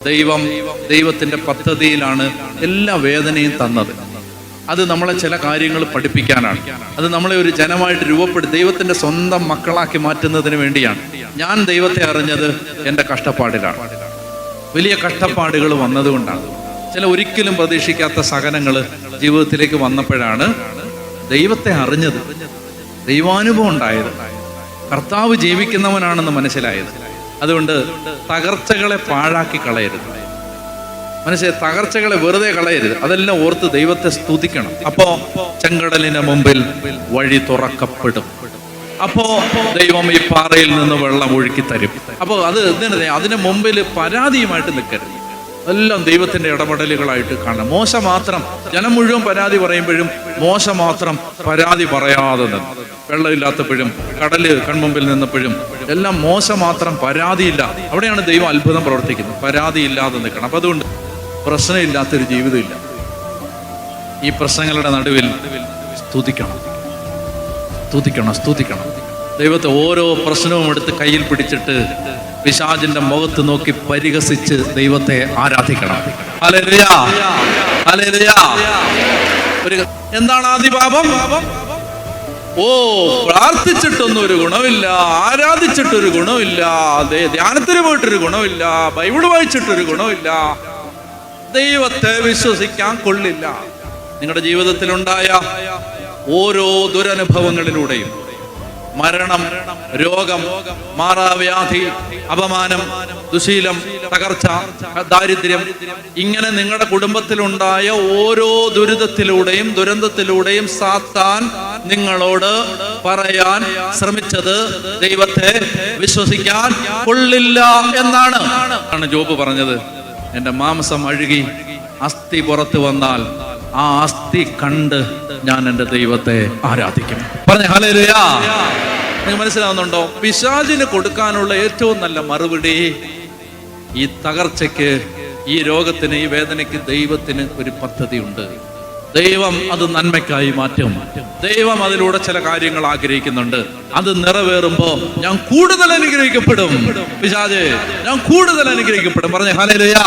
ദൈവത്തിന്റെ പദ്ധതിയിലാണ് എല്ലാ വേദനയും തന്നത്. അത് നമ്മളെ ചില കാര്യങ്ങൾ പഠിപ്പിക്കാനാണ്. അത് നമ്മളെ ഒരു ജനമായിട്ട് രൂപപ്പെടുത്തി ദൈവത്തിന്റെ സ്വന്തം മക്കളാക്കി മാറ്റുന്നതിന് വേണ്ടിയാണ്. ഞാൻ ദൈവത്തെ അറിഞ്ഞത് എൻ്റെ കഷ്ടപ്പാടിലാണ്. വലിയ കഷ്ടപ്പാടുകൾ വന്നതുകൊണ്ടാണ്. ചില ഒരിക്കലും പ്രതീക്ഷിക്കാത്ത സഹനങ്ങൾ ജീവിതത്തിലേക്ക് വന്നപ്പോഴാണ് ദൈവത്തെ അറിഞ്ഞത്, ദൈവാനുഭവം ഉണ്ടായത്, കർത്താവ് ജീവിക്കുന്നവനാണെന്ന് മനസ്സിലായത്. അതുകൊണ്ട് തകർച്ചകളെ പാഴാക്കി കളയരുത്. തകർച്ചകളെ വെറുതെ കളയരുത്. അതെല്ലാം ഓർത്ത് ദൈവത്തെ സ്തുതിക്കണം. അപ്പോ ചെങ്കടലിന് മുമ്പിൽ വഴി തുറക്കപ്പെടും. അപ്പോ ദൈവം ഈ പാറയിൽ നിന്ന് വെള്ളം ഒഴുക്കി തരും. അപ്പോ അത് അതിന് മുമ്പിൽ പരാതിയുമായിട്ട് നിൽക്കരുത്. എല്ലാം ദൈവത്തിന്റെ ഇടപെടലുകളായിട്ട് കാണണം. മോശ മാത്രം, ജനം മുഴുവൻ പരാതി പറയുമ്പോഴും മോശ മാത്രം പരാതി പറയാതെ നിന്ന്. വെള്ളമില്ലാത്തപ്പോഴും കടല് കൺമുമ്പിൽ നിന്നപ്പോഴും എല്ലാം മോശ മാത്രം പരാതിയില്ല. അവിടെയാണ് ദൈവം അത്ഭുതം പ്രവർത്തിക്കുന്നത്. പരാതിയില്ലാതെ നിൽക്കണം. അപ്പൊ അതുകൊണ്ട് പ്രശ്നമില്ലാത്തൊരു ജീവിതമില്ല. ഈ പ്രശ്നങ്ങളുടെ നടുവിൽ സ്തുതിക്കണം, സ്തുതിക്കണം, സ്തുതിക്കണം. ദൈവത്തെ ഓരോ പ്രശ്നവും എടുത്ത് കയ്യിൽ പിടിച്ചിട്ട് പിശാചിന്റെ മുഖത്ത് നോക്കി പരിഹസിച്ച് ദൈവത്തെ ആരാധിക്കണം. ഹല്ലേലൂയ, ഹല്ലേലൂയ. എന്താണ് ആദിപാപം? പ്രാർത്ഥിച്ചിട്ടൊന്നും ഒരു ഗുണമില്ല, ആരാധിച്ചിട്ടൊരു ഗുണമില്ല, ധ്യാനത്തിന് പോയിട്ടൊരു ഗുണമില്ല, ബൈബിള് വായിച്ചിട്ടൊരു ഗുണമില്ല, ദൈവത്തെ വിശ്വസിക്കാൻ കൊള്ളില്ല. നിങ്ങളുടെ ജീവിതത്തിലുണ്ടായ ഓരോ ദുരനുഭവങ്ങളിലൂടെയും മരണം, രോഗം, മാറാവ്യാധി, അപമാനം, ദുശീലം, തകർച്ച, ദാരിദ്ര്യം, ഇങ്ങനെ നിങ്ങളുടെ കുടുംബത്തിലുണ്ടായ ഓരോ ദുരിതത്തിലൂടെയും ദുരന്തത്തിലൂടെയും സാത്താൻ നിങ്ങളോട് പറയാൻ ശ്രമിച്ചത് ദൈവത്തെ വിശ്വസിക്കാൻ കൊള്ളില്ല എന്നാണ് ജോബ് പറഞ്ഞത്. എൻ്റെ മാംസം അഴുകി അസ്ഥി പുറത്തു വന്നാൽ ആ അസ്ഥി കണ്ട് ഞാൻ എൻ്റെ ദൈവത്തെ ആരാധിക്കും. പറഞ്ഞ ഹല്ലേലൂയ. നിങ്ങൾ മനസ്സിലാവുന്നുണ്ടോ? പിശാചിന് കൊടുക്കാനുള്ള ഏറ്റവും നല്ല മറുപടി ഈ തകർച്ചയ്ക്ക്, ഈ രോഗത്തിന്, ഈ വേദനയ്ക്ക് ദൈവത്തിന് ഒരു പദ്ധതിയുണ്ട്. ദൈവം അത് നന്മയ്ക്കായി മാറ്റും. ദൈവം അതിലൂടെ ചില കാര്യങ്ങൾ ആഗ്രഹിക്കുന്നുണ്ട്. അത് നിറവേറുമ്പോ ഞാൻ കൂടുതൽ അനുഗ്രഹിക്കപ്പെടും. പിശാചേ, ഞാൻ കൂടുതൽ അനുഗ്രഹിക്കപ്പെടും. പറഞ്ഞ ഹല്ലേലൂയ.